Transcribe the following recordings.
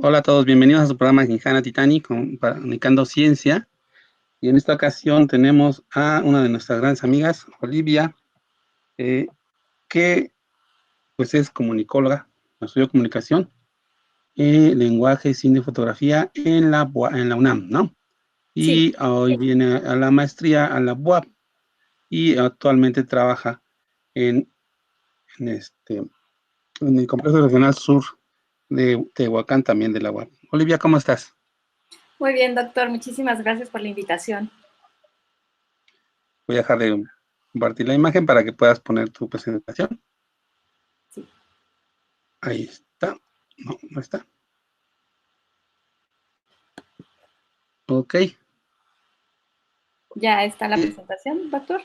Hola a todos, bienvenidos a su programa Gincana Titani, comunicando ciencia. Y en esta ocasión tenemos a una de nuestras grandes amigas, Olivia, eh, que pues es comunicóloga, estudió comunicación, lenguaje, cine y fotografía en la UNAM, ¿no? Sí, Y hoy viene a la maestría a la UAP y actualmente trabaja en, en el Complejo Regional Sur de Tehuacán, también de la UAP. Olivia, ¿cómo estás? muy bien, doctor. Muchísimas gracias por la invitación. Voy a dejar de compartir la imagen para que puedas poner tu presentación. Sí, Ahí está. No, no está. Ok. ya está la presentación, doctor.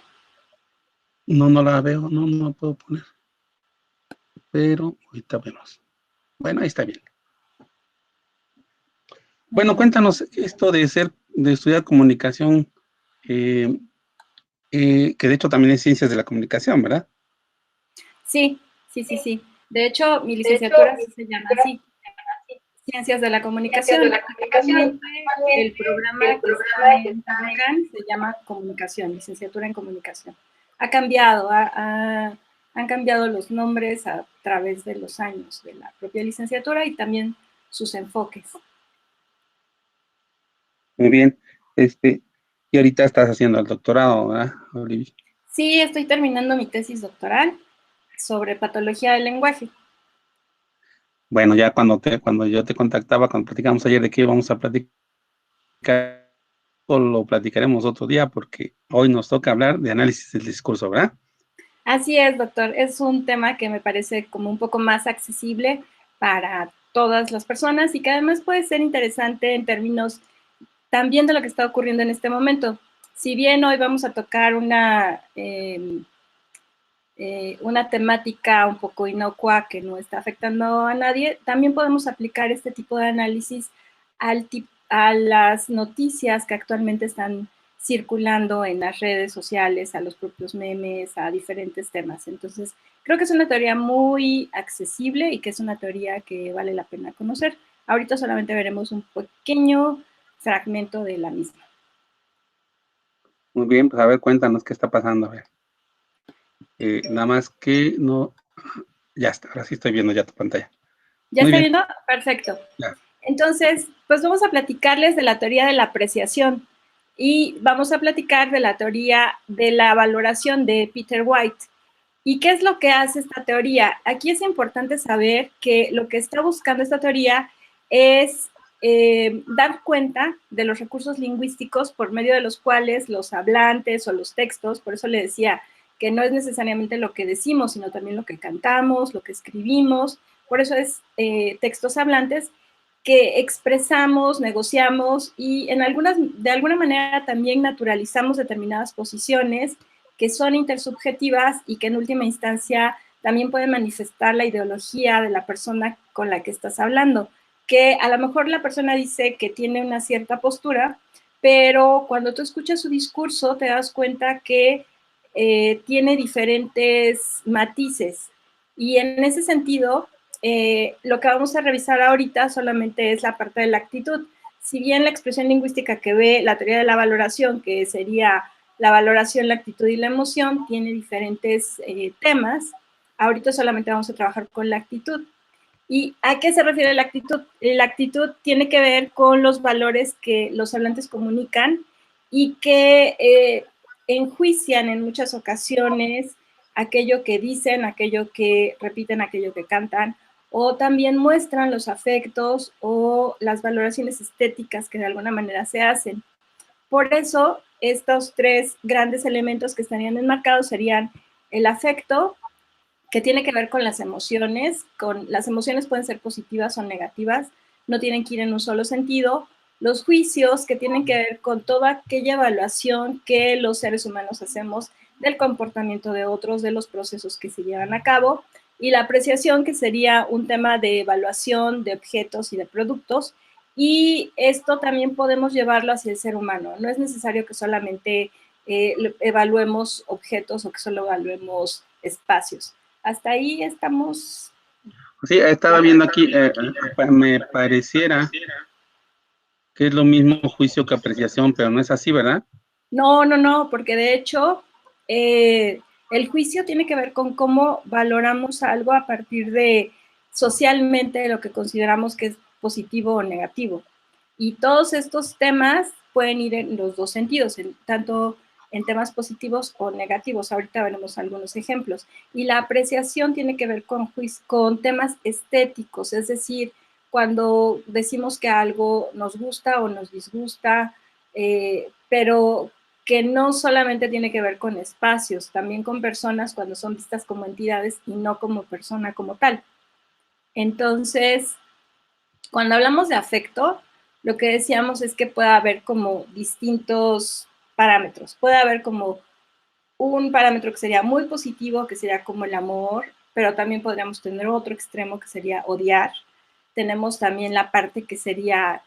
No, no la veo. No, no la puedo poner. Pero ahorita vemos. Bueno, ahí está bien. Muy Bueno, bien. cuéntanos esto de estudiar comunicación, eh, que de hecho también es ciencias de la comunicación, ¿verdad? Sí, sí, sí, sí. De hecho, mi licenciatura sí se llama así, Ciencias de la Comunicación. Actualmente el programa que está en Tehuacán se llama Comunicación, Licenciatura en Comunicación. Ha cambiado, han cambiado los nombres a través de los años de la propia licenciatura y también sus enfoques. Muy bien. Este, y ahorita estás haciendo el doctorado, ¿verdad, Olivia? Sí, estoy terminando mi tesis doctoral sobre patología del lenguaje. Bueno, ya cuando yo te contactaba, cuando platicamos ayer de qué íbamos a platicar, o lo platicaremos otro día porque hoy nos toca hablar de análisis del discurso, ¿verdad? Así es, doctor. Es un tema que me parece como un poco más accesible para todas las personas y que además puede ser interesante en términos también de lo que está ocurriendo en este momento. Si bien hoy vamos a tocar una temática un poco inocua que no está afectando a nadie, también podemos aplicar este tipo de análisis a las noticias que actualmente están circulando en las redes sociales, a los propios memes, a diferentes temas. Entonces, creo que es una teoría muy accesible y que es una teoría que vale la pena conocer. Ahorita solamente veremos un pequeño fragmento de la misma. Muy bien, pues a ver, cuéntanos qué está pasando. A ver. Nada más que no, ya está, ahora sí estoy viendo ya tu pantalla. ¿Ya Muy está bien, viendo? Perfecto. ya. Entonces, pues vamos a platicarles de la teoría de la apreciación y vamos a platicar de la teoría de la valoración de Peter White. ¿Y qué es lo que hace esta teoría? Aquí es importante saber que lo que está buscando esta teoría es dar cuenta de los recursos lingüísticos por medio de los cuales los hablantes o los textos, por eso le decía que no es necesariamente lo que decimos, sino también lo que cantamos, lo que escribimos, por eso es textos hablantes, que expresamos, negociamos y de alguna manera también naturalizamos determinadas posiciones que son intersubjetivas y que en última instancia también pueden manifestar la ideología de la persona con la que estás hablando, que a lo mejor la persona dice que tiene una cierta postura, pero cuando tú escuchas su discurso te das cuenta que tiene diferentes matices. Y en ese sentido, lo que vamos a revisar ahorita solamente es la parte de la actitud. Si bien la expresión lingüística que ve la teoría de la valoración, que sería la valoración, la actitud y la emoción, tiene diferentes temas, ahorita solamente vamos a trabajar con la actitud. ¿Y a qué se refiere la actitud? La actitud tiene que ver con los valores que los hablantes comunican y que enjuician en muchas ocasiones aquello que dicen, aquello que repiten, aquello que cantan, o también muestran los afectos o las valoraciones estéticas que de alguna manera se hacen. Por eso, estos tres grandes elementos que estarían enmarcados serían el afecto, que tiene que ver con las emociones pueden ser positivas o negativas, no tienen que ir en un solo sentido, los juicios que tienen que ver con toda aquella evaluación que los seres humanos hacemos del comportamiento de otros, de los procesos que se llevan a cabo, y la apreciación, que sería un tema de evaluación de objetos y de productos, y esto también podemos llevarlo hacia el ser humano. No es necesario que solamente evaluemos objetos o que solo evaluemos espacios. Hasta ahí estamos. Sí, estaba viendo aquí, me pareciera que es lo mismo juicio que apreciación, pero no es así, ¿verdad? No, no, no, porque de hecho el juicio tiene que ver con cómo valoramos algo a partir de socialmente lo que consideramos que es positivo o negativo. Y todos estos temas pueden ir en los dos sentidos, tanto en temas positivos o negativos. Ahorita veremos algunos ejemplos. Y la apreciación tiene que ver con temas estéticos, es decir, cuando decimos que algo nos gusta o nos disgusta, pero que no solamente tiene que ver con espacios, también con personas cuando son vistas como entidades y no como persona como tal. Entonces, cuando hablamos de afecto, lo que decíamos es que puede haber como distintos parámetros. Puede haber como un parámetro que sería muy positivo, que sería como el amor, pero también podríamos tener otro extremo que sería odiar. Tenemos también la parte que sería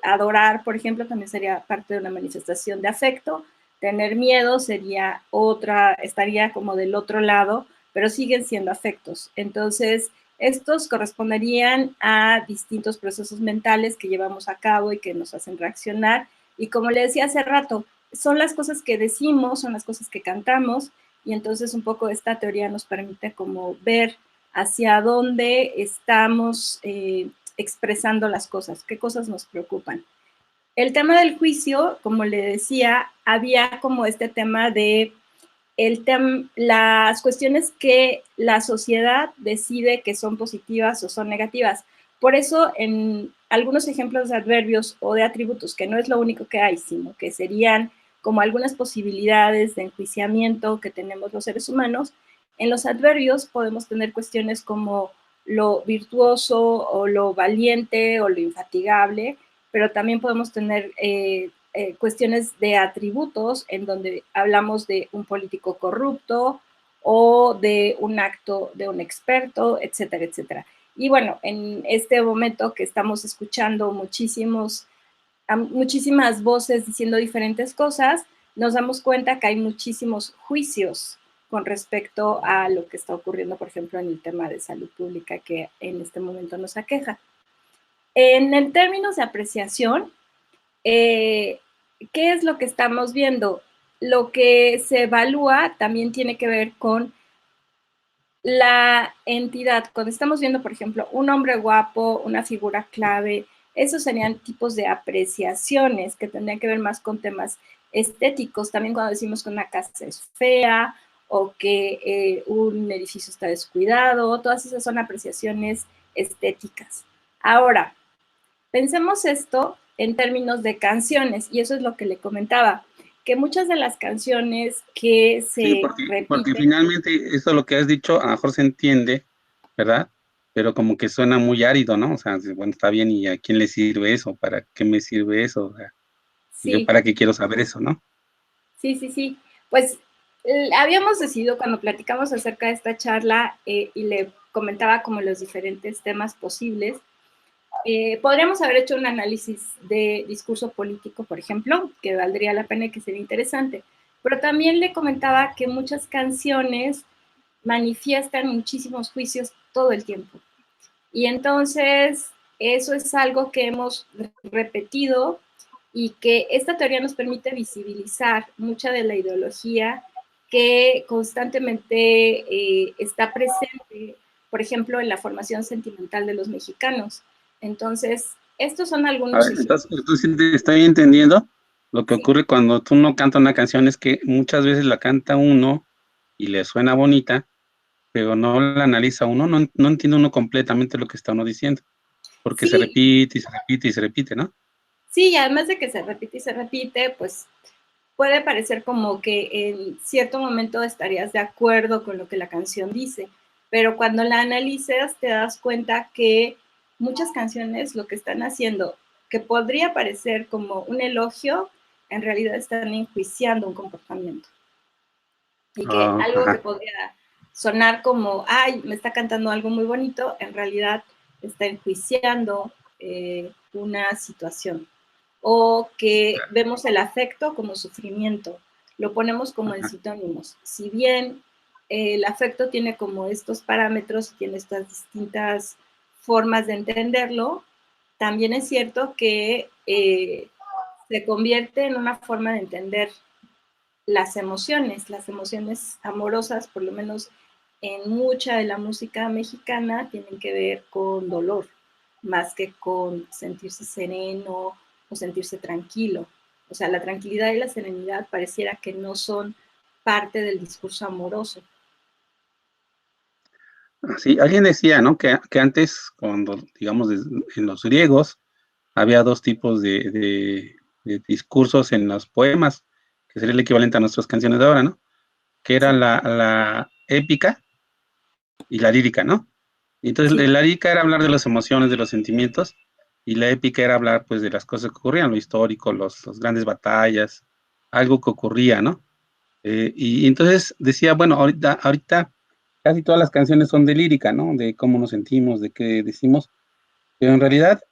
adorar, por ejemplo, también sería parte de una manifestación de afecto. Tener miedo sería otra, estaría como del otro lado, pero siguen siendo afectos. Entonces, estos corresponderían a distintos procesos mentales que llevamos a cabo y que nos hacen reaccionar. Y como le decía hace rato, son las cosas que decimos, son las cosas que cantamos, y entonces un poco esta teoría nos permite como ver hacia dónde estamos expresando las cosas, qué cosas nos preocupan. El tema del juicio, como le decía, había como este tema de las cuestiones que la sociedad decide que son positivas o son negativas. Por eso, en algunos ejemplos de adverbios o de atributos, que no es lo único que hay, sino que serían como algunas posibilidades de enjuiciamiento que tenemos los seres humanos, en los adverbios podemos tener cuestiones como lo virtuoso o lo valiente o lo infatigable, pero también podemos tener cuestiones de atributos en donde hablamos de un político corrupto o de un acto de un experto, etcétera, etcétera. Y bueno, en este momento que estamos escuchando muchísimas voces diciendo diferentes cosas, nos damos cuenta que hay muchísimos juicios con respecto a lo que está ocurriendo, por ejemplo, en el tema de salud pública que en este momento nos aqueja. En el términos de apreciación, ¿qué es lo que estamos viendo? Lo que se evalúa también tiene que ver con la entidad. Cuando estamos viendo, por ejemplo, un hombre guapo, una figura clave, esos serían tipos de apreciaciones que tendrían que ver más con temas estéticos. También cuando decimos que una casa es fea o que un edificio está descuidado, todas esas son apreciaciones estéticas. Ahora, pensemos esto en términos de canciones, y eso es lo que le comentaba, que muchas de las canciones que Sí, se porque repiten. finalmente eso lo que has dicho a lo mejor se entiende, ¿verdad? Pero como que suena muy árido, ¿no? O sea, bueno, está bien, ¿y a quién le sirve eso? ¿Para qué me sirve eso? O sea, ¿y yo Sí, para qué quiero saber eso, no? sí, sí, sí. Pues habíamos decidido cuando platicamos acerca de esta charla y le comentaba como los diferentes temas posibles, podríamos haber hecho un análisis de discurso político, por ejemplo, que valdría la pena y que sería interesante. Pero también le comentaba que muchas canciones manifiestan muchísimos juicios todo el tiempo. Y entonces, eso es algo que hemos repetido y que esta teoría nos permite visibilizar mucha de la ideología que constantemente está presente, por ejemplo, en la formación sentimental de los mexicanos. Entonces, estos son A algunos ver, ejemplos. entonces, tú sí te estoy entendiendo. Lo que Sí, ocurre cuando tú no cantas una canción es que muchas veces la canta uno y le suena bonita, pero no la analiza uno, no entiende uno completamente lo que está uno diciendo, porque se sí, repite y se repite y se repite, ¿no? sí, y además de que se repite y se repite, pues puede parecer como que en cierto momento estarías de acuerdo con lo que la canción dice, pero cuando la analizas te das cuenta que muchas canciones lo que están haciendo, que podría parecer como un elogio, en realidad están enjuiciando un comportamiento. Y que Ah, algo que ajá. podría sonar como, ay, me está cantando algo muy bonito, en realidad está enjuiciando una situación. O que vemos el afecto como sufrimiento, lo ponemos como en Ajá. sinónimos. Si bien el afecto tiene como estos parámetros, tiene estas distintas formas de entenderlo, también es cierto que se convierte en una forma de entender las emociones amorosas, por lo menos en mucha de la música mexicana, tienen que ver con dolor, más que con sentirse sereno o sentirse tranquilo. O sea, la tranquilidad y la serenidad pareciera que no son parte del discurso amoroso. Sí, alguien decía, ¿no? Que antes, cuando, digamos, en los griegos, había dos tipos de discursos en los poemas, que sería el equivalente a nuestras canciones de ahora, ¿no? Que era Sí, la épica y la lírica, ¿no? Y entonces sí, la lírica era hablar de las emociones, de los sentimientos, y la épica era hablar, pues, de las cosas que ocurrían, lo histórico, los grandes batallas, algo que ocurría, ¿no? Y entonces decía, bueno, ahorita casi todas las canciones son de lírica, ¿no? De cómo nos sentimos, de qué decimos, pero en realidad,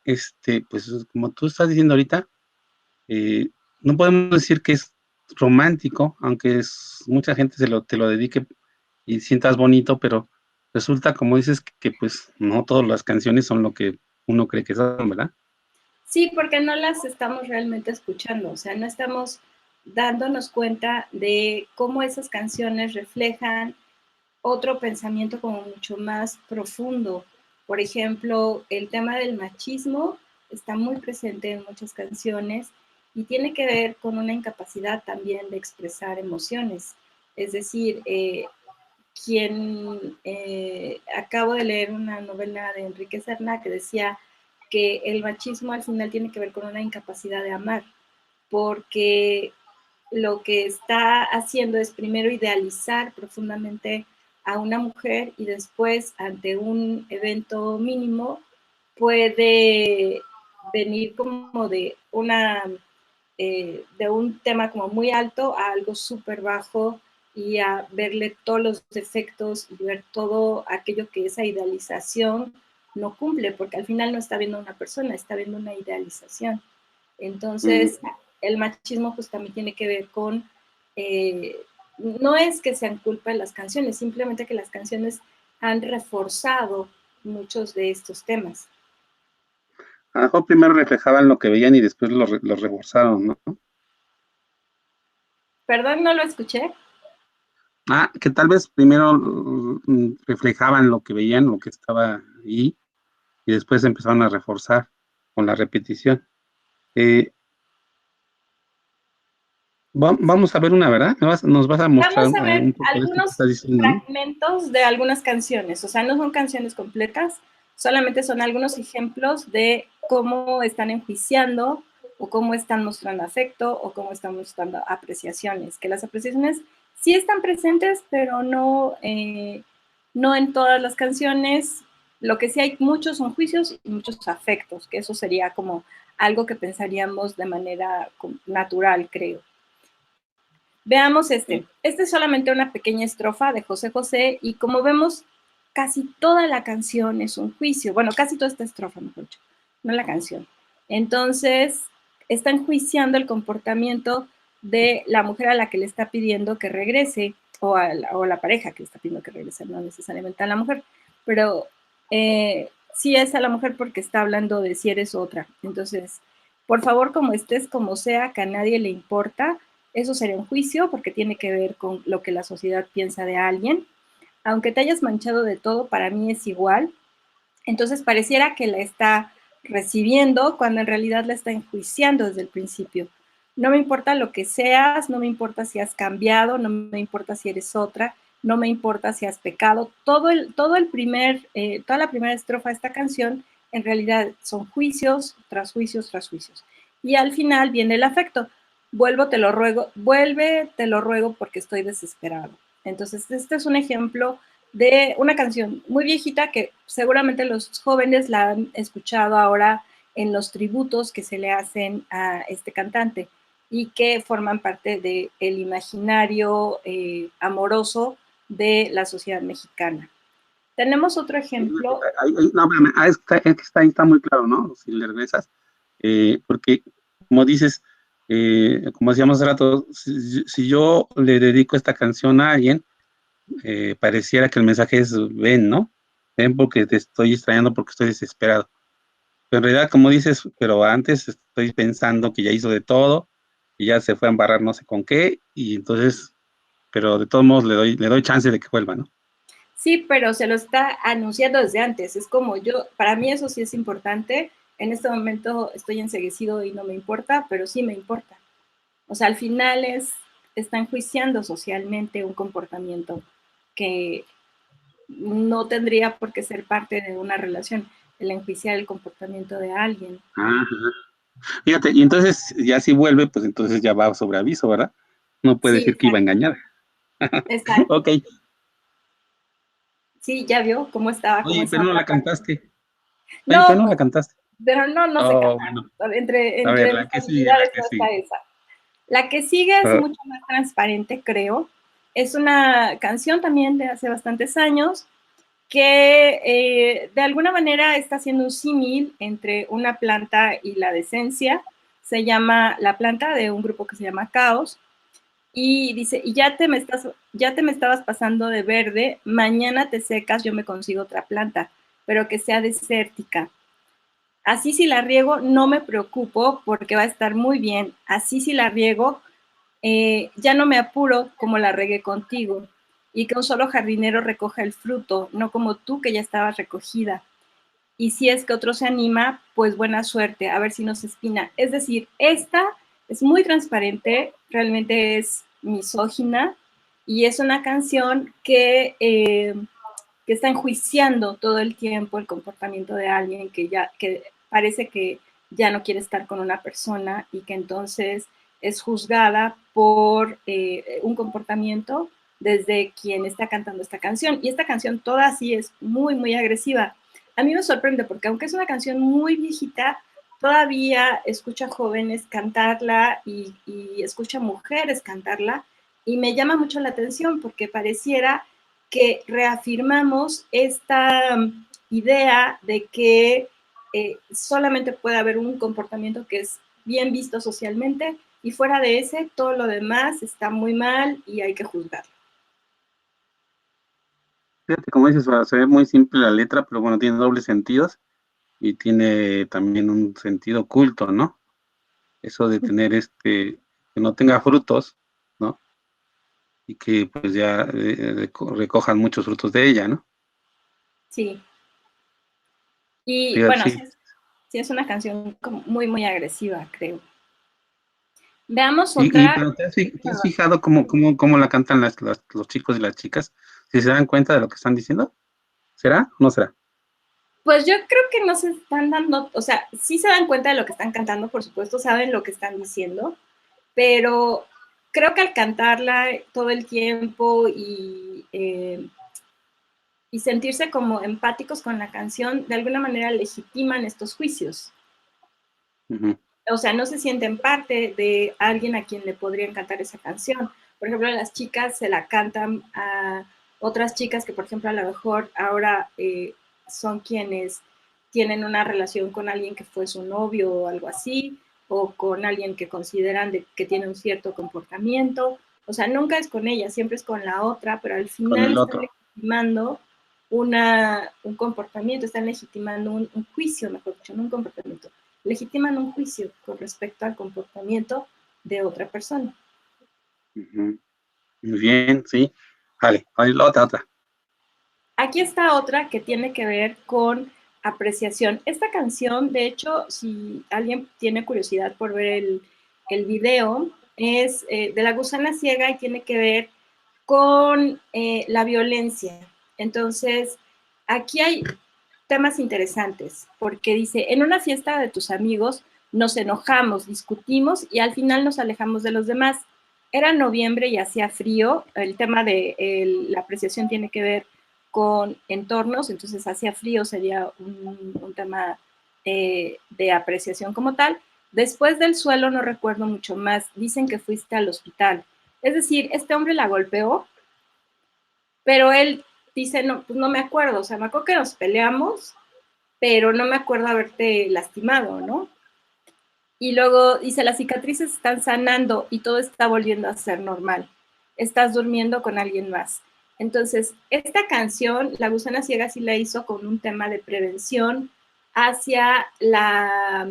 pues como tú estás diciendo ahorita, eh, no podemos decir que es romántico, aunque mucha gente te lo dedique y sientas bonito, pero resulta, como dices, pues no todas las canciones son lo que uno cree que son, ¿verdad? sí, porque no las estamos realmente escuchando, o sea, no estamos dándonos cuenta de cómo esas canciones reflejan otro pensamiento como mucho más profundo. Por ejemplo, el tema del machismo está muy presente en muchas canciones y tiene que ver con una incapacidad también de expresar emociones. Es decir, acabo de leer una novela de Enrique Serna que decía que el machismo al final tiene que ver con una incapacidad de amar, porque lo que está haciendo es primero idealizar profundamente a una mujer y después ante un evento mínimo puede venir como de un tema como muy alto a algo súper bajo y a verle todos los defectos y ver todo aquello que esa idealización no cumple, porque al final no está viendo una persona, está viendo una idealización. Mm, Entonces, el machismo pues también tiene que ver con, eh, no es que sean culpa de las canciones, simplemente que las canciones han reforzado muchos de estos temas. a lo mejor primero reflejaban lo que veían y después lo reforzaron, ¿no? Perdón, no lo escuché. Que tal vez primero reflejaban lo que veían, lo que estaba ahí, y después empezaron a reforzar con la repetición. Eh, vamos a ver una, ¿verdad? Nos vas a mostrar Vamos a ver un poco de esto que algunos estás diciendo, ¿no? fragmentos de algunas canciones, o sea, no son canciones completas, solamente son algunos ejemplos de cómo están enjuiciando o cómo están mostrando afecto o cómo están mostrando apreciaciones, que las apreciaciones sí están presentes, pero no en todas las canciones. Lo que sí hay muchos son juicios y muchos afectos, que eso sería como algo que pensaríamos de manera natural, creo. Veamos este. Sí. Este es solamente una pequeña estrofa de José José y como vemos, casi toda la canción es un juicio. Bueno, casi toda esta estrofa, mejor dicho, no la canción. Entonces, está enjuiciando el comportamiento de la mujer a la que le está pidiendo que regrese o la pareja que le está pidiendo que regrese, no necesariamente a la mujer, pero sí es a la mujer porque está hablando de si eres otra. Entonces, por favor, como estés, como sea, que a nadie le importa, eso sería un juicio porque tiene que ver con lo que la sociedad piensa de alguien. Aunque te hayas manchado de todo, para mí es igual. Entonces pareciera que la está recibiendo cuando en realidad la está enjuiciando desde el principio. No me importa lo que seas, no me importa si has cambiado, no me importa si eres otra, no me importa si has pecado. Toda la primera estrofa de esta canción en realidad son juicios tras juicios tras juicios. Y al final viene el afecto. Vuelve, te lo ruego porque estoy desesperado. Entonces, este es un ejemplo de una canción muy viejita que seguramente los jóvenes la han escuchado ahora en los tributos que se le hacen a este cantante y que forman parte del imaginario amoroso de la sociedad mexicana. Tenemos otro ejemplo. No, espérame, ahí está muy claro, ¿no? Si le regresas, porque como dices, como decíamos hace rato, si yo le dedico esta canción a alguien, pareciera que el mensaje es ven, ¿no? Ven porque te estoy extrañando, porque estoy desesperado. Pero en realidad, como dices, pero antes estoy pensando que ya hizo de todo y ya se fue a embarrar no sé con qué, y entonces, pero de todos modos le doy chance de que vuelva, ¿no? Sí, pero se lo está anunciando desde antes. Es como yo, para mí eso sí es importante. En este momento estoy enseguecido y no me importa, pero sí me importa. O sea, al final está enjuiciando socialmente un comportamiento que no tendría por qué ser parte de una relación, el enjuiciar el comportamiento de alguien. Ajá. Fíjate, y entonces ya si vuelve, pues entonces ya va sobre aviso, ¿verdad? No puede Sí, decir que iba a exacto. engañar. Exacto. Ok. Sí, ya vio cómo estaba, cómo Oye, es pero no la otra parte. cantaste. Oye, No, pero no la pues, cantaste. pero no, no sé Oh, cantar. bueno. A ver, Entre la mis que sigue, la habilidades que no está sigue. esa. La que sigue es Ah, mucho más transparente, creo. Es una canción también de hace bastantes años que de alguna manera está haciendo un símil entre una planta y la decencia. Se llama La Planta, de un grupo que se llama Caos. Y dice, y ya te me estabas pasando de verde, mañana te secas, yo me consigo otra planta, pero que sea desértica. Así si la riego, no me preocupo porque va a estar muy bien. Así si la riego, ya no me apuro como la regué contigo. Y que un solo jardinero recoja el fruto, no como tú que ya estabas recogida. Y si es que otro se anima, pues buena suerte, a ver si nos espina. Es decir, esta es muy transparente, realmente es misógina y es una canción que está enjuiciando todo el tiempo el comportamiento de alguien que parece que ya no quiere estar con una persona y que entonces es juzgada por un comportamiento desde quien está cantando esta canción. Y esta canción toda así es muy, muy agresiva. A mí me sorprende porque aunque es una canción muy viejita, todavía escucha jóvenes cantarla y escucha mujeres cantarla y me llama mucho la atención porque pareciera que reafirmamos esta idea de que solamente puede haber un comportamiento que es bien visto socialmente y fuera de ese todo lo demás está muy mal y hay que juzgarlo. fíjate, como dices, se ve muy simple la letra, pero bueno, tiene dobles sentidos y tiene también un sentido oculto, ¿no? Eso de tener que no tenga frutos, ¿no? Y que pues ya recojan muchos frutos de ella, ¿no? Sí, y Fíjate, bueno, sí. sí es una canción como muy, muy agresiva, creo. Veamos Y otra. pero te has fijado cómo la cantan los chicos y las chicas? ¿Si se dan cuenta de lo que están diciendo? ¿Será o no será? Pues yo creo que no se están dando, o sea, sí se dan cuenta de lo que están cantando, por supuesto, saben lo que están diciendo, pero creo que al cantarla todo el tiempo y sentirse como empáticos con la canción, de alguna manera legitiman estos juicios. Ujú. O sea, no se sienten parte de alguien a quien le podrían cantar esa canción. Por ejemplo, las chicas se la cantan a otras chicas que, por ejemplo, a lo mejor ahora son quienes tienen una relación con alguien que fue su novio o algo así, o con alguien que consideran que tiene un cierto comportamiento. O sea, nunca es con ella, siempre es con la otra, pero al Con final el están otro. legitimando un comportamiento, están legitimando un juicio, mejor dicho, no un comportamiento, legitiman un juicio con respecto al comportamiento de otra persona. Ujú. Muy bien, sí. Vale, vale, la otra, otra. Aquí está otra que tiene que ver con apreciación. Esta canción, de hecho, si alguien tiene curiosidad por ver el video, es de La Gusana Ciega y tiene que ver con la violencia. Entonces, aquí hay temas interesantes, porque dice, en una fiesta de tus amigos nos enojamos, discutimos y al final nos alejamos de los demás. Era noviembre y hacía frío, el tema de la apreciación tiene que ver con entornos, entonces hacía frío sería un tema de apreciación como tal. Después del suelo no recuerdo mucho más, dicen que fuiste al hospital. Es decir, este hombre la golpeó, pero él dice, no, pues no me acuerdo, o sea, me acuerdo que nos peleamos, pero no me acuerdo haberte lastimado, ¿no? Y luego dice, las cicatrices están sanando y todo está volviendo a ser normal. Estás durmiendo con alguien más. Entonces, esta canción, La Gusana Ciega, sí la hizo con un tema de prevención hacia la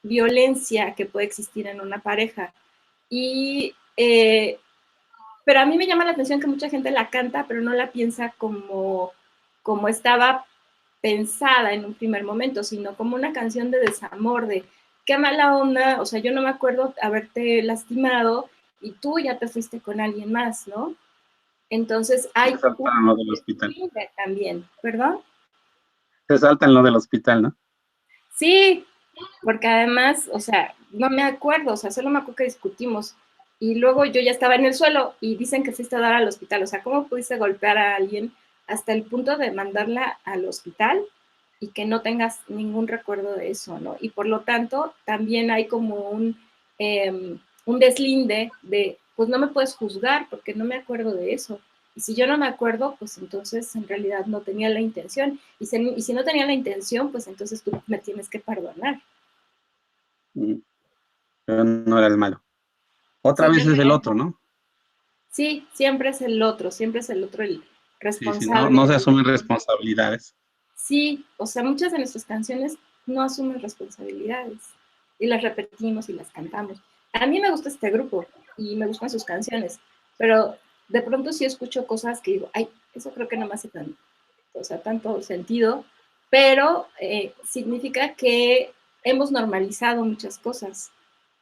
violencia que puede existir en una pareja. Y, pero a mí me llama la atención que mucha gente la canta, pero no la piensa como estaba pensada en un primer momento, sino como una canción de desamor, de qué mala onda, o sea, yo no me acuerdo haberte lastimado y tú ya te fuiste con alguien más, ¿no? Entonces Se hay un saltan lo del hospital. también, ¿perdón? Se saltan lo del hospital, ¿no? Sí, porque además, o sea, no me acuerdo, o sea, solo me acuerdo que discutimos y luego yo ya estaba en el suelo y dicen que fuiste a dar al hospital, o sea, ¿cómo pudiste golpear a alguien hasta el punto de mandarla al hospital y que no tengas ningún recuerdo de eso, ¿no? Y por lo tanto, también hay como un deslinde de, pues no me puedes juzgar porque no me acuerdo de eso. Y si yo no me acuerdo, pues entonces en realidad no tenía la intención. Y si no tenía la intención, pues entonces tú me tienes que perdonar. Pero no era el malo. Otra Sí, vez es el otro, ¿no? sí, siempre es el otro el Sí, sí, no, responsable. no se asumen responsabilidades. Sí, o sea, muchas de nuestras canciones no asumen responsabilidades y las repetimos y las cantamos. A mí me gusta este grupo y me gustan sus canciones, pero de pronto sí escucho cosas que digo, ay, eso creo que no me hace tan, o sea, tanto sentido, pero significa que hemos normalizado muchas cosas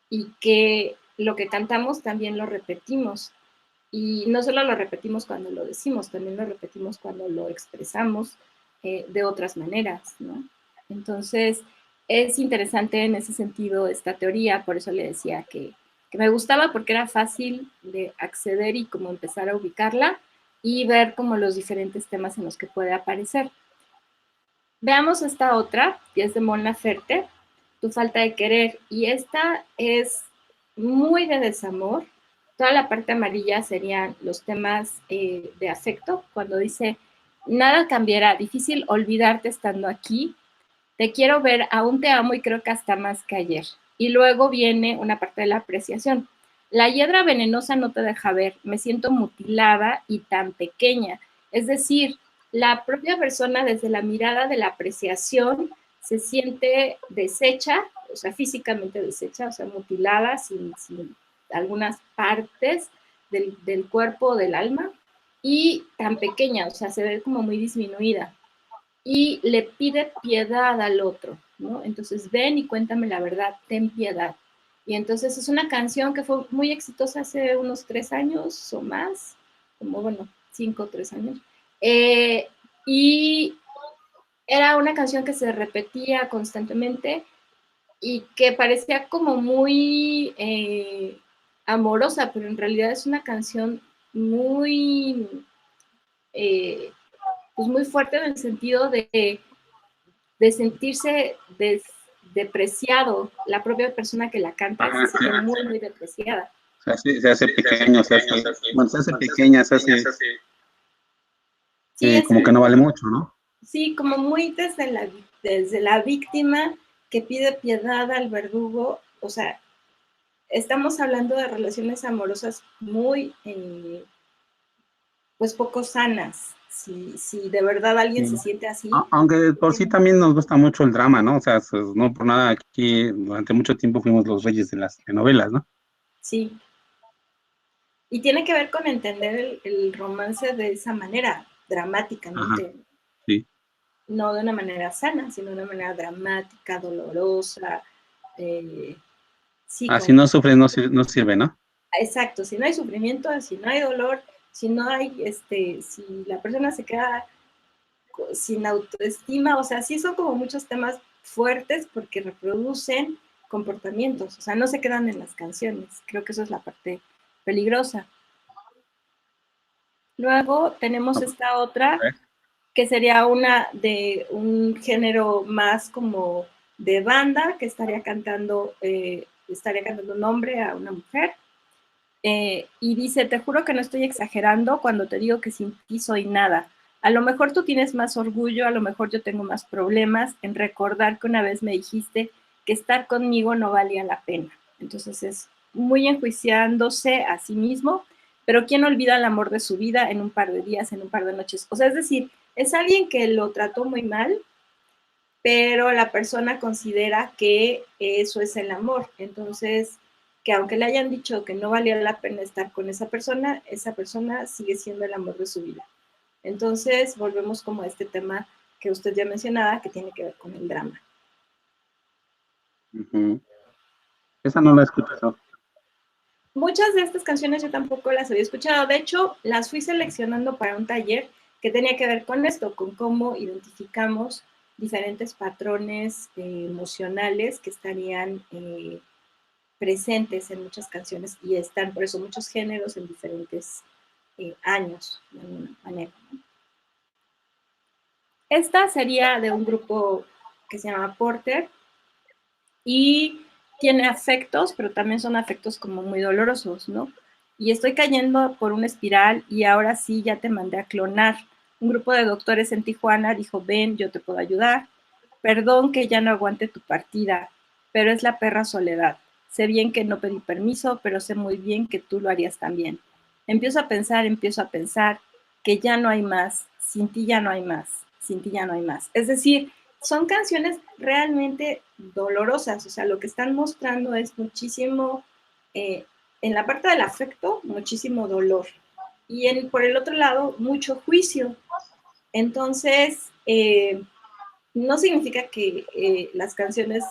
y que lo que cantamos también lo repetimos. Y no solo lo repetimos cuando lo decimos, también lo repetimos cuando lo expresamos de otras maneras, ¿no? Entonces, es interesante en ese sentido esta teoría, por eso le decía que me gustaba porque era fácil de acceder y como empezar a ubicarla y ver como los diferentes temas en los que puede aparecer. Veamos esta otra, que es de Mon Laferte, Tu falta de querer, y esta es muy de desamor. Toda la parte amarilla serían los temas de afecto, cuando dice, nada cambiará, difícil olvidarte estando aquí, te quiero ver, aún te amo y creo que hasta más que ayer. Y luego viene una parte de la apreciación. La hiedra venenosa no te deja ver, me siento mutilada y tan pequeña. Es decir, la propia persona desde la mirada de la apreciación se siente deshecha, o sea, físicamente deshecha, o sea, mutilada sin algunas partes del cuerpo o del alma y tan pequeña, o sea, se ve como muy disminuida y le pide piedad al otro, ¿no? Entonces, ven y cuéntame la verdad, ten piedad. Y entonces es una canción que fue muy exitosa hace unos 3 años o más, como bueno, 5 o 3 años. Y era una canción que se repetía constantemente y que parecía como muy amorosa, pero en realidad es una canción muy, eh, pues muy fuerte en el sentido de sentirse depreciado, la propia persona que la canta Ajá, se sí. siente muy, muy depreciada. Se hace pequeño, bueno, se hace pequeña, se hace Sí, como que no vale mucho, ¿no? sí, como muy desde la víctima que pide piedad al verdugo, o sea, estamos hablando de relaciones amorosas muy, pues poco sanas. Si de verdad alguien Sí. se siente así, Aunque por sí también nos gusta mucho el drama, ¿no? O sea, no por nada aquí durante mucho tiempo fuimos los reyes de las telenovelas, ¿no? sí. Y tiene que ver con entender el romance de esa manera, Ajá, dramáticamente, sí. no de una manera sana, sino de una manera dramática, dolorosa. Eh, sí, Ah, si como, no sufres, no, no sirve, ¿no? exacto, si no hay sufrimiento, si no hay dolor, si no hay, si la persona se queda sin autoestima, o sea, sí son como muchos temas fuertes porque reproducen comportamientos, o sea, no se quedan en las canciones, creo que eso es la parte peligrosa. Luego tenemos esta A otra ver. que sería una de un género más como de banda, que estaría cantando un hombre a una mujer. Y dice, te juro que no estoy exagerando cuando te digo que sin ti soy nada. A lo mejor tú tienes más orgullo, a lo mejor yo tengo más problemas en recordar que una vez me dijiste que estar conmigo no valía la pena. Entonces es muy enjuiciándose a sí mismo, pero ¿quién olvida el amor de su vida en un par de días, en un par de noches? O sea, es decir, es alguien que lo trató muy mal, pero la persona considera que eso es el amor. Entonces, que aunque le hayan dicho que no valía la pena estar con esa persona sigue siendo el amor de su vida. Entonces, volvemos como a este tema que usted ya mencionaba, que tiene que ver con el drama. Ujú. Esa no la he escuchado. Muchas de estas canciones yo tampoco las había escuchado. De hecho, las fui seleccionando para un taller que tenía que ver con esto, con cómo identificamos diferentes patrones emocionales que estarían presentes en muchas canciones y están por eso muchos géneros en diferentes años, de alguna manera. ¿No? Esta sería de un grupo que se llama Porter y tiene afectos, pero también son afectos como muy dolorosos, ¿no? Y estoy cayendo por una espiral y ahora sí ya te mandé a clonar. Un grupo de doctores en Tijuana dijo, ven, yo te puedo ayudar. Perdón que ya no aguante tu partida, pero es la perra soledad. Sé bien que no pedí permiso, pero sé muy bien que tú lo harías también. Empiezo a pensar que ya no hay más, sin ti ya no hay más, sin ti ya no hay más. Es decir, son canciones realmente dolorosas, o sea, lo que están mostrando es muchísimo, en la parte del afecto, muchísimo dolor. Y por el otro lado, mucho juicio. Entonces, no significa que las canciones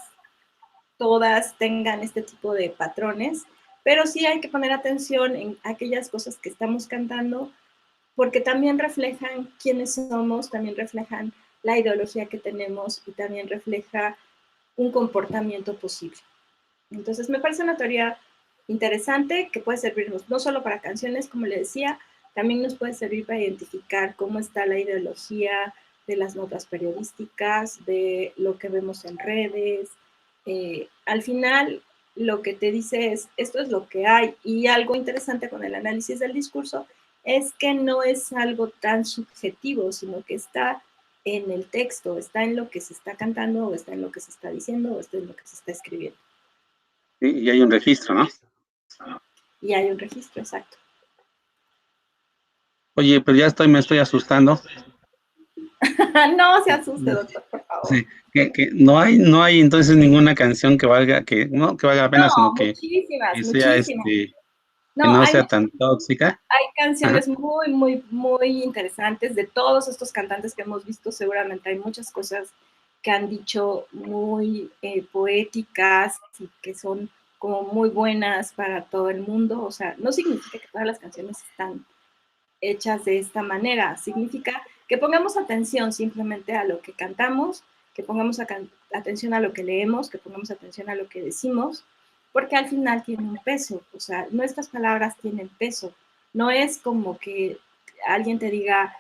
todas tengan este tipo de patrones, pero sí hay que poner atención en aquellas cosas que estamos cantando, porque también reflejan quiénes somos, también reflejan la ideología que tenemos y también refleja un comportamiento posible. Entonces, me parece una teoría interesante que puede servirnos no solo para canciones, como le decía, también nos puede servir para identificar cómo está la ideología de las notas periodísticas, de lo que vemos en redes. Al final, lo que te dice es, esto es lo que hay. Y algo interesante con el análisis del discurso es que no es algo tan subjetivo, sino que está en el texto, está en lo que se está cantando, o está en lo que se está diciendo, o está en lo que se está escribiendo. Y hay un registro, ¿no? Y hay un registro, exacto. Oye, pero me estoy asustando. No se asuste, doctor, por favor. Sí, que no hay entonces ninguna canción que valga, que valga la pena, sino No, que muchísimas, sea muchísimas. que No, no sea tan tóxica. hay Ajá. canciones muy, muy, muy interesantes de todos estos cantantes que hemos visto. Seguramente hay muchas cosas que han dicho muy poéticas y que son como muy buenas para todo el mundo. O sea, no significa que todas las canciones están hechas de esta manera. Significa que pongamos atención simplemente a lo que cantamos, que pongamos atención a lo que leemos, que pongamos atención a lo que decimos, porque al final tiene un peso. O sea, nuestras palabras tienen peso. No es como que alguien te diga,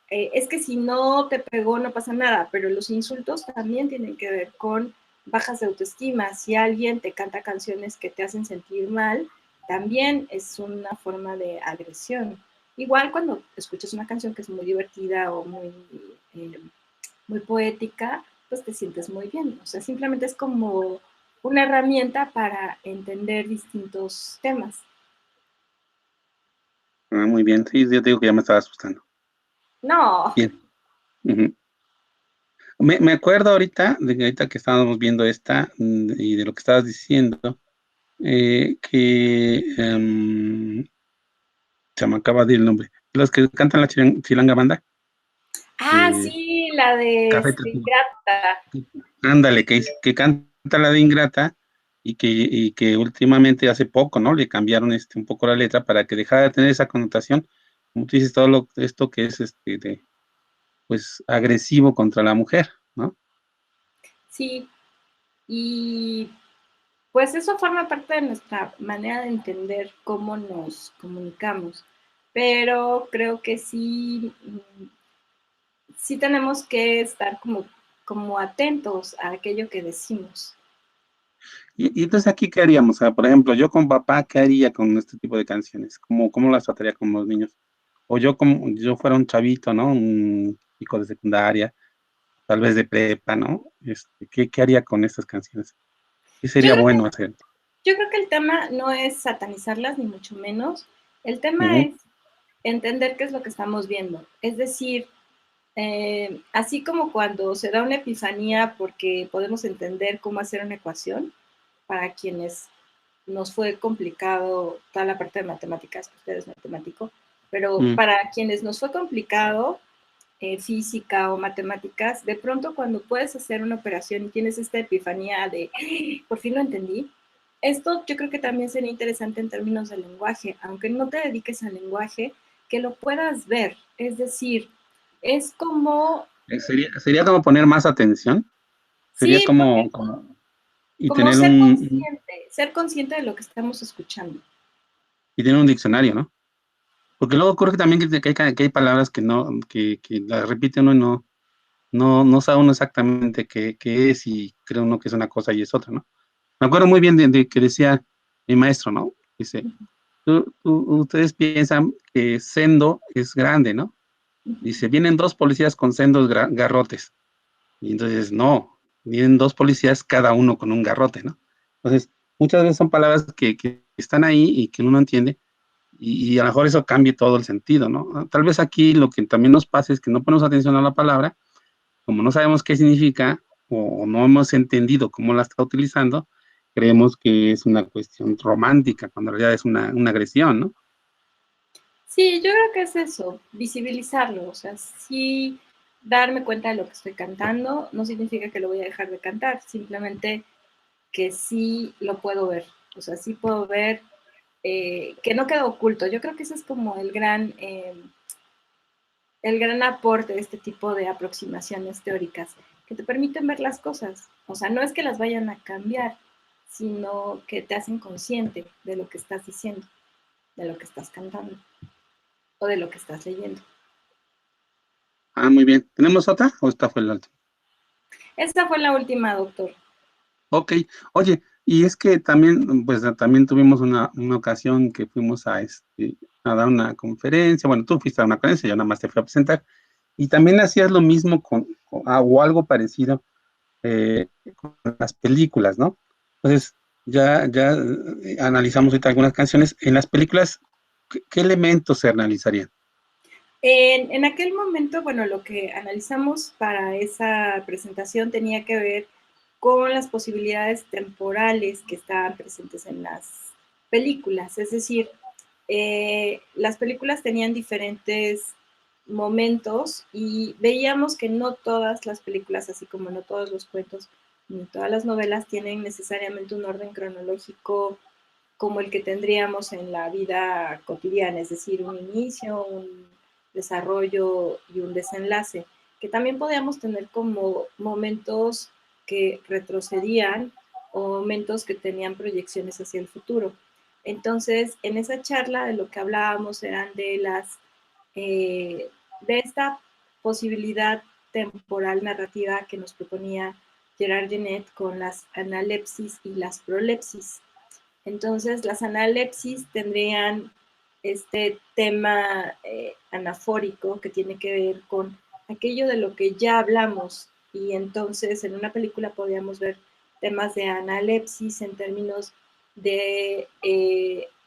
es que si no te pegó no pasa nada, pero los insultos también tienen que ver con bajas de autoestima. Si alguien te canta canciones que te hacen sentir mal, también es una forma de agresión. Igual cuando escuchas una canción que es muy divertida o eh, muy poética, pues te sientes muy bien. O sea, simplemente es como una herramienta para entender distintos temas. Ah, muy bien. Sí, yo te digo que ya me estaba asustando. No, Bien. Ujú. Me acuerdo ahorita, de que ahorita que estábamos viendo esta, y de lo que estabas diciendo, que se me acaba de ir el nombre. Los que cantan la Chilanga Banda, eh, sí, la de Café Tacuba. Grata. Ándale, que canta la de Ingrata y que últimamente hace poco, ¿no? Le cambiaron un poco la letra para que dejara de tener esa connotación, como tú dices, esto que es pues agresivo contra la mujer, ¿no? Sí, y pues eso forma parte de nuestra manera de entender cómo nos comunicamos. Pero creo que sí, sí tenemos que estar como atentos a aquello que decimos. Y entonces aquí, ¿qué haríamos? O sea, por ejemplo, yo con papá, ¿qué haría con este tipo de canciones? ¿Cómo las trataría con los niños? O yo como yo fuera un chavito, ¿no? Un chico de secundaria, tal vez de prepa, ¿no? ¿Qué haría con estas canciones? ¿Qué Yo sería creo bueno hacer? Yo creo que el tema no es satanizarlas, ni mucho menos, El tema Ujú, es entender qué es lo que estamos viendo. Es decir, así como cuando se da una epifanía porque podemos entender cómo hacer una ecuación, para quienes nos fue complicado toda la parte de matemáticas, usted es matemático, pero mm. para quienes nos fue complicado física o matemáticas, de pronto cuando puedes hacer una operación y tienes esta epifanía de, ¡ah! Por fin lo entendí, esto yo creo que también sería interesante en términos de lenguaje, aunque no te dediques al lenguaje, que lo puedas ver, es decir, es como, Sería como poner más atención, sería sí, y como tener ser consciente de lo que estamos escuchando. y tener un diccionario, ¿no? Porque luego ocurre también que hay palabras que las repite uno y no sabe uno exactamente qué es y cree uno que es una cosa y es otra, ¿no? Me acuerdo muy bien de que decía mi maestro, ¿no? Dice, ustedes piensan que sendo es grande, ¿no? Dice, vienen dos policías con sendos garrotes. Y entonces, no, vienen dos policías cada uno con un garrote, ¿no? Entonces, muchas veces son palabras que están ahí y que uno no entiende y a lo mejor eso cambie todo el sentido, ¿no? Tal vez aquí lo que también nos pasa es que no ponemos atención a la palabra, como no sabemos qué significa o no hemos entendido cómo la está utilizando, creemos que es una cuestión romántica, cuando en realidad es una agresión, ¿no? Sí, yo creo que es eso, visibilizarlo, o sea, sí darme cuenta de lo que estoy cantando, no significa que lo voy a dejar de cantar, simplemente que sí lo puedo ver, o sea, sí puedo ver que no queda oculto. Yo creo que ese es como el gran aporte de este tipo de aproximaciones teóricas, que te permiten ver las cosas. O sea, no es que las vayan a cambiar, sino que te hacen consciente de lo que estás diciendo, de lo que estás cantando o de lo que estás leyendo. Ah, muy bien. ¿Tenemos otra o esta fue la última? Esta fue la última, doctor. Ok, oye, y es que también, pues también tuvimos una ocasión que fuimos a dar una conferencia, bueno, tú fuiste a una conferencia, yo nada más te fui a presentar, y también hacías lo mismo o algo parecido con las películas, ¿no? Entonces, ya analizamos ahorita algunas canciones. En las películas, ¿qué elementos se analizarían? En aquel momento, bueno, lo que analizamos para esa presentación tenía que ver con las posibilidades temporales que estaban presentes en las películas. Es decir, las películas tenían diferentes momentos y veíamos que no todas las películas, así como no todos los cuentos ni todas las novelas, tienen necesariamente un orden cronológico como el que tendríamos en la vida cotidiana, es decir, un inicio, un desarrollo y un desenlace, que también podíamos tener como momentos que retrocedían o momentos que tenían proyecciones hacia el futuro. Entonces, en esa charla de lo que hablábamos eran de esta posibilidad temporal narrativa que nos proponía Gerard Genet con las analepsis y las prolepsis. Entonces, las analepsis tendrían este tema anafórico que tiene que ver con aquello de lo que ya hablamos y entonces en una película podríamos ver temas de analepsis en términos de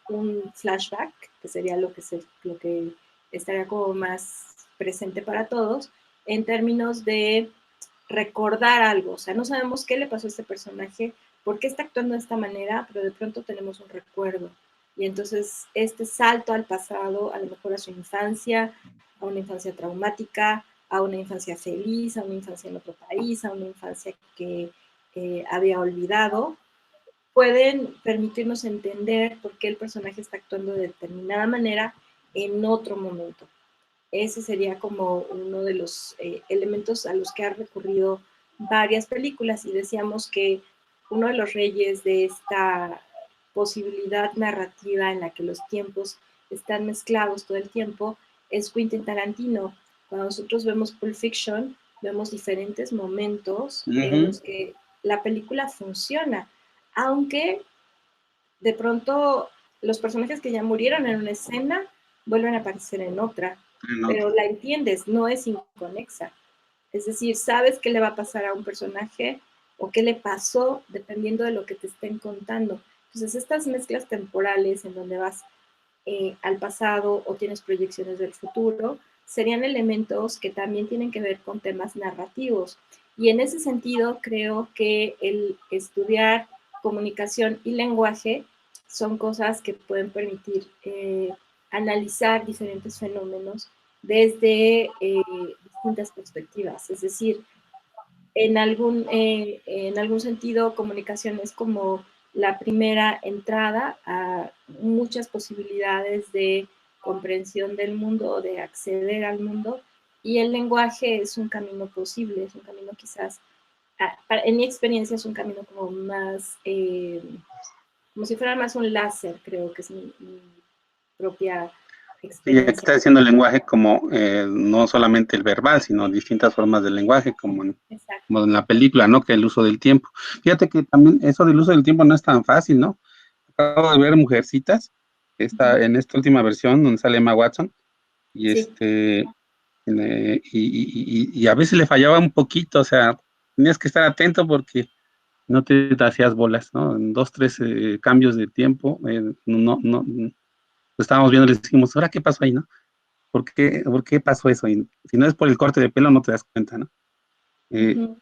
un flashback, que sería lo que estaría como más presente para todos, en términos de recordar algo, o sea, no sabemos qué le pasó a este personaje, por qué está actuando de esta manera, pero de pronto tenemos un recuerdo. Y entonces este salto al pasado, a lo mejor a su infancia, a una infancia traumática, a una infancia feliz, a una infancia en otro país, a una infancia que había olvidado, pueden permitirnos entender por qué el personaje está actuando de determinada manera en otro momento. Ese sería como uno de los elementos a los que ha recurrido varias películas y decíamos que uno de los reyes de esta posibilidad narrativa en la que los tiempos están mezclados todo el tiempo es Quentin Tarantino. Cuando nosotros vemos Pulp Fiction, vemos diferentes momentos en Ujú. los que la película funciona, aunque de pronto los personajes que ya murieron en una escena vuelven a aparecer en otra, No, pero la entiendes, no es inconexa. Es decir, sabes qué le va a pasar a un personaje o qué le pasó dependiendo de lo que te estén contando. Entonces, estas mezclas temporales en donde vas al pasado o tienes proyecciones del futuro, serían elementos que también tienen que ver con temas narrativos. Y en ese sentido, creo que el estudiar comunicación y lenguaje son cosas que pueden permitir analizar diferentes fenómenos desde distintas perspectivas. Es decir, en algún sentido, comunicación es como la primera entrada a muchas posibilidades de comprensión del mundo, de acceder al mundo, y el lenguaje es un camino posible, es un camino quizás, en mi experiencia es un camino como más, como si fuera más un láser, creo que es mi propia Y ya que experiencia. está diciendo el lenguaje como no solamente el verbal, sino distintas formas del lenguaje, Exacto. como en la película, ¿no? Que el uso del tiempo. Fíjate que también eso del uso del tiempo no es tan fácil, ¿no? Acabo de ver Mujercitas, que está en esta última versión donde sale Emma Watson, y Sí. y a veces le fallaba un poquito, o sea, tenías que estar atento porque no te hacías bolas, ¿no? En dos, tres cambios de tiempo, lo estábamos viendo y le dijimos, ¿ahora qué pasó ahí, no? ¿Por qué pasó eso? Y si no es por el corte de pelo, no te das cuenta, ¿no? Eh, Ujú.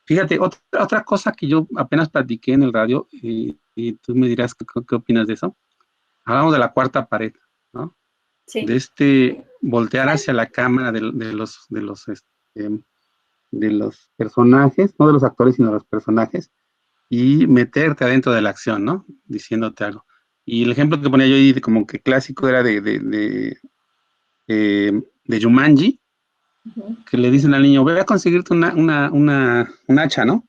Fíjate, otra cosa que yo apenas platiqué en el radio, y tú me dirás qué opinas de eso. Hablamos de la cuarta pared, ¿no? Sí. De voltear hacia la cámara de los personajes, no de los actores, sino de los personajes, y meterte adentro de la acción, ¿no? Diciéndote algo. Y el ejemplo que ponía yo ahí, como que clásico, era de Jumanji, Ujú. que le dicen al niño, ve a conseguirte un hacha, ¿no?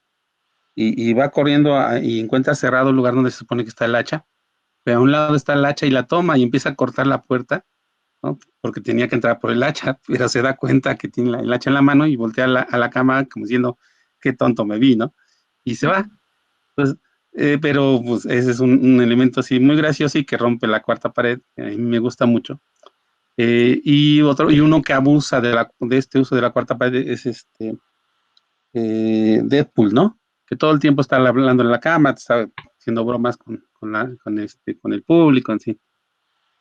Y va corriendo y encuentra cerrado el lugar donde se supone que está el hacha, pero a un lado está el hacha y la toma y empieza a cortar la puerta, ¿no? Porque tenía que entrar por el hacha, pero se da cuenta que tiene el hacha en la mano y voltea a la cama como diciendo, qué tonto me vi, ¿no? Y se va. Pues, pero pues ese es un elemento así muy gracioso y que rompe la cuarta pared, a mí me gusta mucho. Y uno que abusa de este uso de la cuarta pared es Deadpool, ¿no? Que todo el tiempo está hablando en la cama, está haciendo bromas con el público en sí.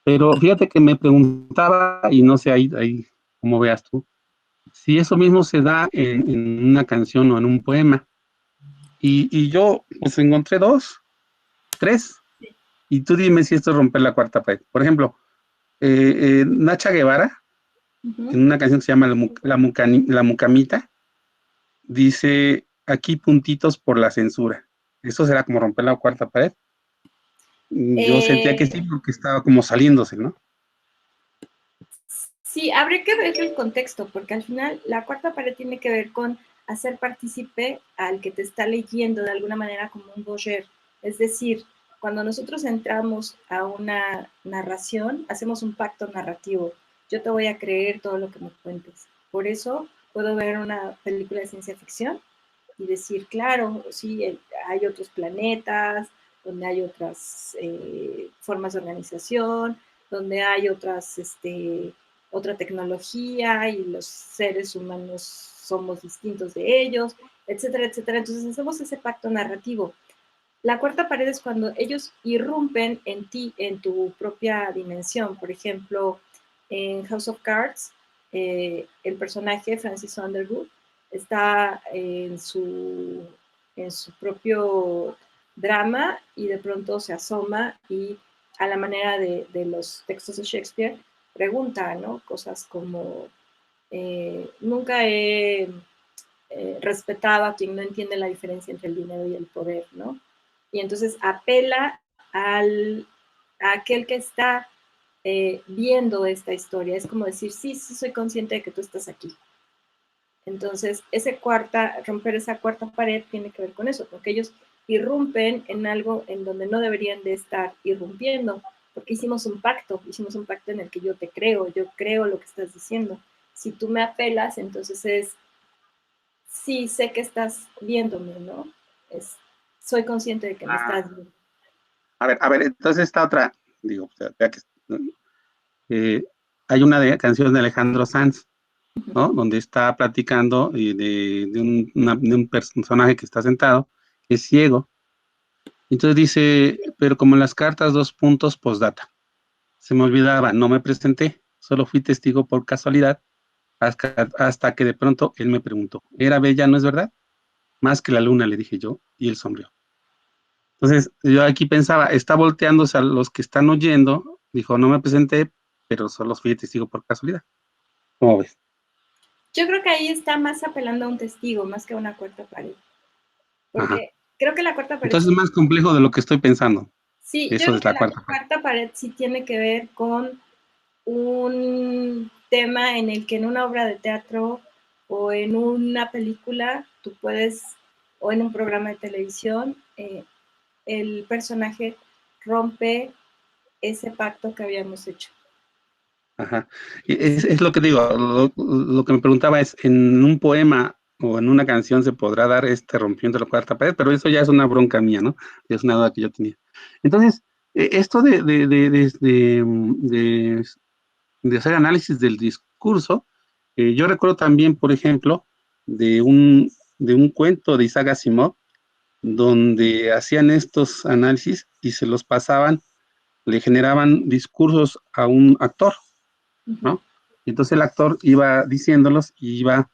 Pero fíjate que me preguntaba, y no sé ahí cómo veas tú, si eso mismo se da en una canción o en un poema. Y yo pues encontré dos, tres, y tú dime si esto es romper la cuarta pared. Por ejemplo, Nacha Guevara, Ujú. en una canción que se llama La Mucamita, dice aquí puntitos por la censura. ¿Eso será como romper la cuarta pared? Yo sentía que sí, Eh, porque estaba como saliéndose, ¿no? sí, habría que ver el contexto, porque al final la cuarta pared tiene que ver con hacer partícipe al que te está leyendo de alguna manera como un voyeur. Es decir, cuando nosotros entramos a una narración, hacemos un pacto narrativo. Yo te voy a creer todo lo que me cuentes. Por eso puedo ver una película de ciencia ficción y decir, claro, sí, hay otros planetas, donde hay otras formas de organización, donde hay otra tecnología y los seres humanos somos distintos de ellos, etcétera, etcétera. Entonces hacemos ese pacto narrativo. La cuarta pared es cuando ellos irrumpen en ti, en tu propia dimensión. Por ejemplo, en House of Cards, el personaje Francis Underwood está en su propio drama y de pronto se asoma y a la manera de los textos de Shakespeare pregunta, ¿no? Cosas como, nunca he respetado a quien no entiende la diferencia entre el dinero y el poder, ¿no? Y entonces apela a aquel que está viendo esta historia. Es como decir, sí, sí soy consciente de que tú estás aquí. Entonces, romper esa cuarta pared tiene que ver con eso, porque ellos irrumpen en algo en donde no deberían de estar irrumpiendo, porque hicimos un pacto en el que yo te creo, yo creo lo que estás diciendo. Si tú me apelas, entonces sí, sé que estás viéndome, ¿no? Es, soy consciente de que me Ah, estás viendo. a ver, entonces esta otra, digo, o sea, ya que eh, hay una canción de Alejandro Sanz, ¿no? Donde está platicando de un personaje que está sentado, que es ciego. Entonces dice, pero como en las cartas, dos puntos, postdata. se me olvidaba, no me presenté, solo fui testigo por casualidad, hasta que de pronto él me preguntó, ¿era bella, no es verdad? Más que la luna, le dije yo, y él sonrió. Entonces, yo aquí pensaba, está volteándose a los que están oyendo, dijo, no me presenté, pero solo fui testigo por casualidad. ¿Cómo ves? Yo creo que ahí está más apelando a un testigo, más que a una cuarta pared. Ajá. Porque creo que la cuarta pared, Entonces es más complejo de lo que estoy pensando. sí, yo Eso creo es que la la cuarta parte. cuarta pared sí tiene que ver con un tema en el que en una obra de teatro o en una película tú puedes, o en un programa de televisión, el personaje rompe ese pacto que habíamos hecho. Ajá. Y es lo que digo, lo que me preguntaba es, ¿en un poema o en una canción se podrá dar este rompimiento de la cuarta pared? Pero eso ya es una bronca mía, ¿no? Es una duda que yo tenía. Entonces, esto de hacer análisis del discurso, yo recuerdo también, por ejemplo, de un cuento de Isaac Asimov, donde hacían estos análisis y se los pasaban, le generaban discursos a un actor, Uh-huh. ¿no? Entonces el actor iba diciéndolos y iba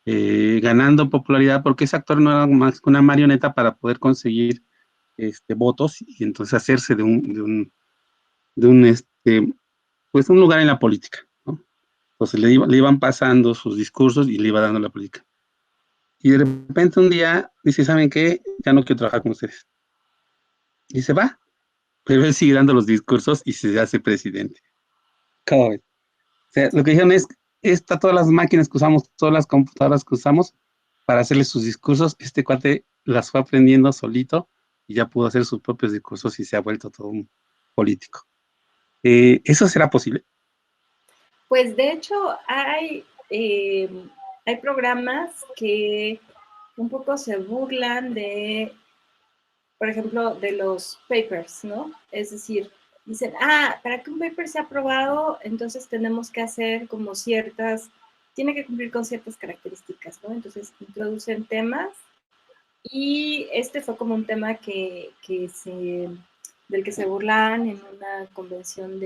ganando popularidad porque ese actor no era más que una marioneta para poder conseguir votos y entonces hacerse de un pues un lugar en la política, ¿no? Entonces le iban pasando sus discursos y le iba dando la política. Y de repente un día dice, ¿saben qué? Ya no quiero trabajar con ustedes. Y se va, pero él sigue dando los discursos y se hace presidente. ¿Cómo ves? O sea, lo que dijeron es, está todas las máquinas que usamos, todas las computadoras que usamos para hacerle sus discursos, este cuate las fue aprendiendo solito y ya pudo hacer sus propios discursos y se ha vuelto todo un político. ¿Eso será posible? Pues de hecho hay programas que un poco se burlan de, por ejemplo, de los papers, ¿no? Es decir, dicen, para que un paper sea aprobado, entonces tenemos que hacer como ciertas, tiene que cumplir con ciertas características, ¿no? Entonces introducen temas y este fue como un tema del que se burlaban en una convención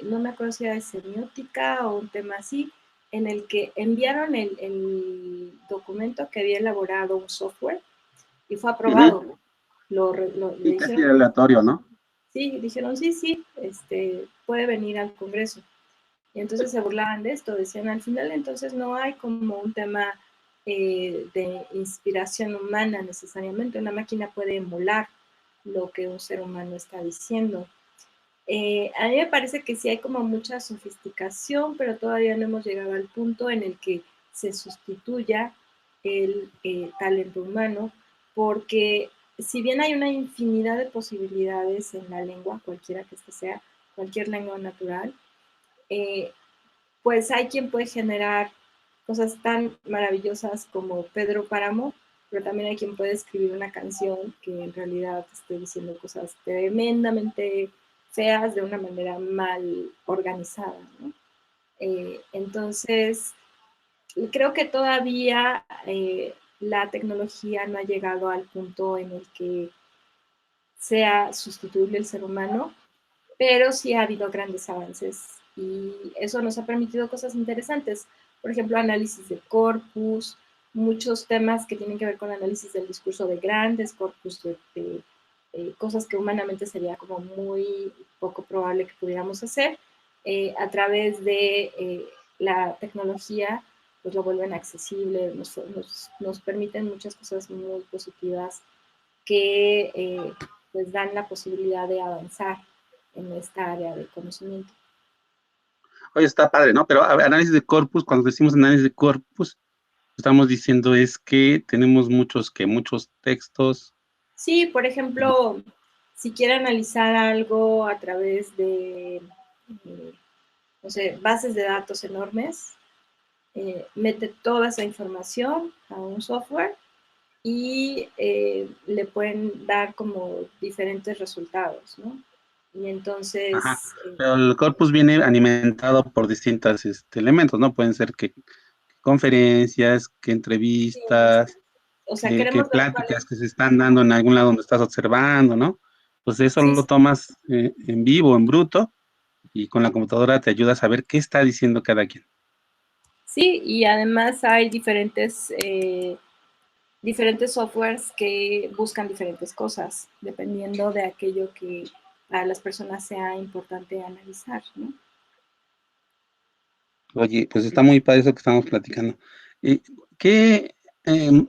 no me acuerdo si era de semiótica o un tema así, en el que enviaron el documento que había elaborado un software y fue Uh -huh. aprobado. Le Y casi dijeron, aleatorio, ¿no? sí, dijeron, sí, puede venir al Congreso. Y entonces se burlaban de esto, decían, al final entonces no hay como un tema de inspiración humana necesariamente, una máquina puede emular lo que un ser humano está diciendo. A mí me parece que sí hay como mucha sofisticación, pero todavía no hemos llegado al punto en el que se sustituya el talento humano, porque si bien hay una infinidad de posibilidades en la lengua, cualquiera que ésta sea, cualquier lengua natural, eh, pues hay quien puede generar cosas tan maravillosas como Pedro Páramo, pero también hay quien puede escribir una canción que en realidad esté diciendo cosas tremendamente feas de una manera mal organizada, ¿no? Entonces, creo que todavía la tecnología no ha llegado al punto en el que sea sustituible el ser humano, pero sí ha habido grandes avances y eso nos ha permitido cosas interesantes. Por ejemplo, análisis de corpus, muchos temas que tienen que ver con análisis del discurso de grandes corpus, de cosas que humanamente sería como muy poco probable que pudiéramos hacer, a través de la tecnología, pues lo vuelven accesible, nos permiten muchas cosas muy positivas que pues dan la posibilidad de avanzar en esta área de conocimiento. Oye, está padre, ¿no? Pero a ver, análisis de corpus, cuando decimos análisis de corpus, estamos diciendo es que tenemos muchos textos. Sí, por ejemplo, si quiere analizar algo a través de, no sé, bases de datos enormes, mete toda esa información a un software y le pueden dar como diferentes resultados, ¿no? Y Ajá. entonces, Pero el corpus viene alimentado por distintos elementos, ¿no? Pueden ser que conferencias, que entrevistas, o sea, que queremos ver cuál es. pláticas que se están dando en algún lado donde estás observando, ¿no? pues eso Sí, lo tomas en vivo, en bruto, y con la computadora te ayuda a saber qué está diciendo cada quien. sí, y además hay diferentes softwares que buscan diferentes cosas, dependiendo de aquello que para las personas sea importante analizar, ¿no? Oye, pues está muy padre eso que estamos platicando. ¿Y qué, em,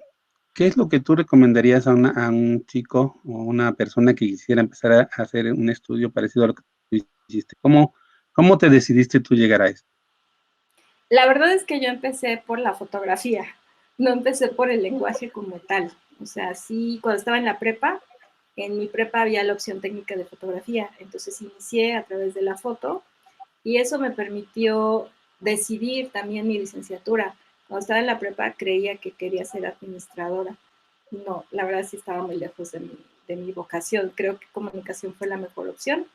qué es lo que tú recomendarías a un chico o una persona que quisiera empezar a hacer un estudio parecido a lo que tú hiciste? ¿Cómo te decidiste tú llegar a esto? La verdad es que yo empecé por la fotografía, no empecé por el lenguaje como tal. O sea, sí, cuando estaba en la prepa, en mi prepa había la opción técnica de fotografía, entonces inicié a través de la foto y eso me permitió decidir también mi licenciatura. Cuando estaba en la prepa creía que quería ser administradora. No, la verdad sí estaba muy lejos de mi vocación. Creo que comunicación fue la mejor opción.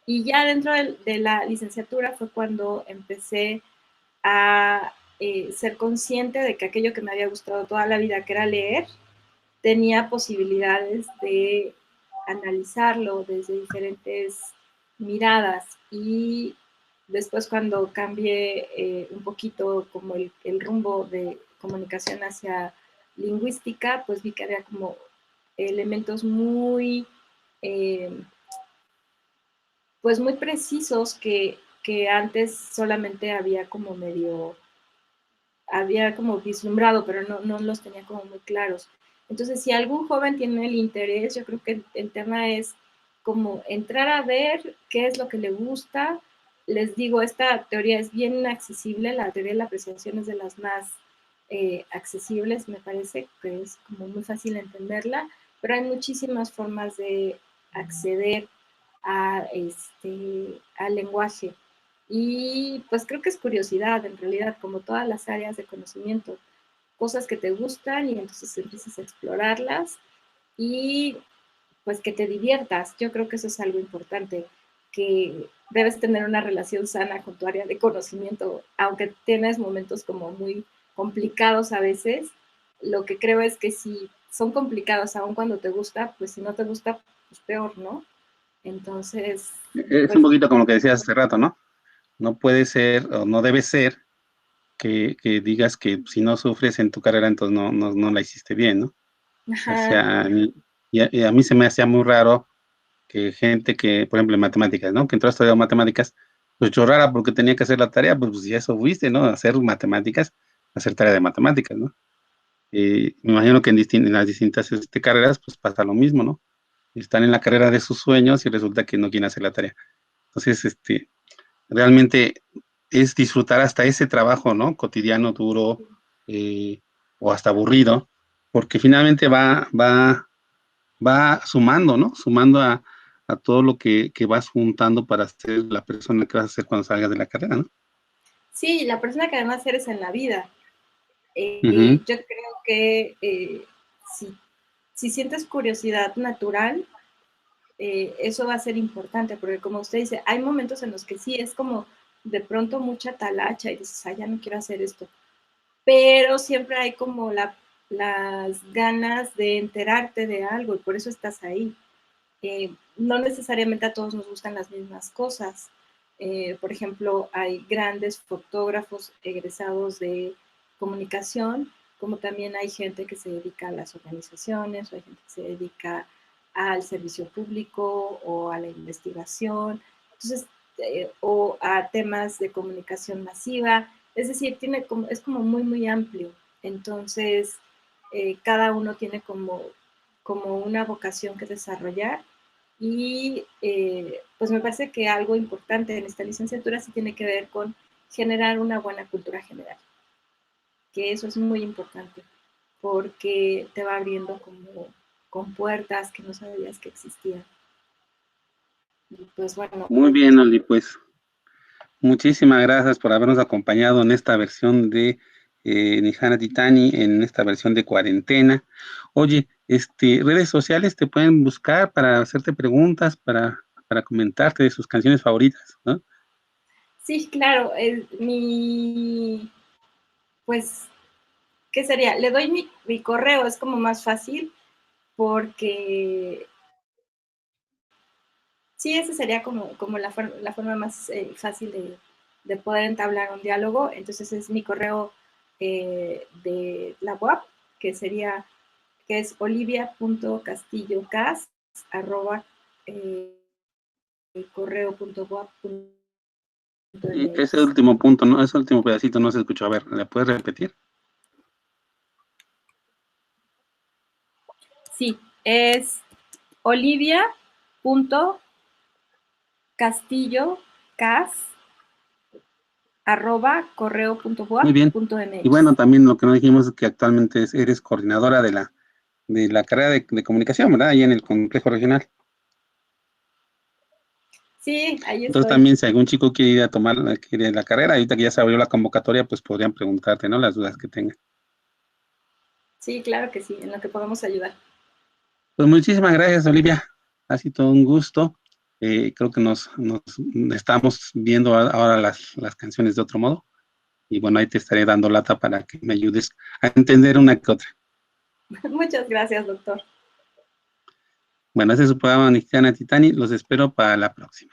Y ya dentro de la licenciatura fue cuando empecé a ser consciente de que aquello que me había gustado toda la vida, que era leer, tenía posibilidades de analizarlo desde diferentes miradas. Y después cuando cambié un poquito como el rumbo de comunicación hacia lingüística, pues vi que había como elementos eh, pues muy precisos que antes solamente había como vislumbrado, pero no los tenía como muy claros. Entonces, si algún joven tiene el interés, yo creo que el tema es como entrar a ver qué es lo que le gusta. Les digo, esta teoría es bien accesible, la teoría de la apreciación es de las más accesibles, me parece, que es como muy fácil entenderla, pero hay muchísimas formas de acceder al lenguaje. Y pues creo que es curiosidad, en realidad, como todas las áreas de conocimiento, cosas que te gustan y entonces empiezas a explorarlas y pues que te diviertas. Yo creo que eso es algo importante, que debes tener una relación sana con tu área de conocimiento, aunque tienes momentos como muy complicados a veces. Lo que creo es que si son complicados aun cuando te gusta, pues si no te gusta, pues peor, ¿no? Entonces, Es un pues poquito como lo que decías hace rato, ¿no? No puede ser o no debe ser que digas que si no sufres en tu carrera, entonces no la hiciste bien, ¿no? O ajá, sea, y a mí se me hacía muy raro que gente que, por ejemplo, en matemáticas, ¿no? Que entró a estudiar matemáticas, pues llorara porque tenía que hacer la tarea, pues si eso fuiste, ¿no? Hacer matemáticas, hacer tarea de matemáticas, ¿no? Me imagino que en las distintas carreras, pues pasa lo mismo, ¿no? Están en la carrera de sus sueños y resulta que no quieren hacer la tarea. Entonces, realmente es disfrutar hasta ese trabajo, ¿no? Cotidiano, duro, eh, o hasta aburrido, porque finalmente va sumando, ¿no? Sumando a todo lo que vas juntando para ser la persona que vas a ser cuando salgas de la carrera, ¿no? sí, la persona que además eres en la vida. Ujú. Yo creo que si, si sientes curiosidad natural, eso va a ser importante, porque como usted dice, hay momentos en los que sí es como de pronto mucha talacha y dices, ya no quiero hacer esto, pero siempre hay como las ganas de enterarte de algo y por eso estás ahí. No necesariamente a todos nos gustan las mismas cosas. Por ejemplo, hay grandes fotógrafos egresados de comunicación, como también hay gente que se dedica a las organizaciones, o hay gente que se dedica al servicio público o a la investigación, entonces, o a temas de comunicación masiva. Es decir, es como muy amplio. Entonces, cada uno tiene como una vocación que desarrollar y pues me parece que algo importante en esta licenciatura sí tiene que ver con generar una buena cultura general, que eso es muy importante porque te va abriendo como con puertas que no sabías que existían. Y pues bueno, Muy bien, Oli, pues muchísimas gracias por habernos acompañado en esta versión de Nihana Titani, en esta versión de cuarentena. Oye, redes sociales te pueden buscar para hacerte preguntas, para comentarte de sus canciones favoritas, ¿no? sí, claro, pues, ¿qué sería? Le doy mi correo, es como más fácil porque Sí, esa sería como la forma más fácil de poder entablar un diálogo. Entonces es mi correo de la web, que es Y ese olivia.castillo.cas@correo.wap.mx. último punto, ¿no? Ese último pedacito no se escuchó. A ver, ¿le puedes repetir? Sí, es Muy bien. Y olivia.castillo.cas@correo.wap.mx. bueno, también lo que no dijimos es que actualmente eres coordinadora de la carrera de comunicación, ¿verdad? Ahí en el complejo regional. Sí, ahí Entonces estoy. también si algún chico quiere ir a tomar quiere la carrera, ahorita que ya se abrió la convocatoria, pues podrían preguntarte, ¿no? Las dudas que tengan. Sí, claro que sí, en lo que podamos ayudar. Pues muchísimas gracias, Olivia. Ha sido un gusto. Creo que nos estamos viendo ahora las canciones de otro modo. Y bueno, ahí te estaré dando lata para que me ayudes a entender una que otra. Muchas gracias, doctor. Bueno, ese es su programa Mexicana Titani. Los espero para la próxima.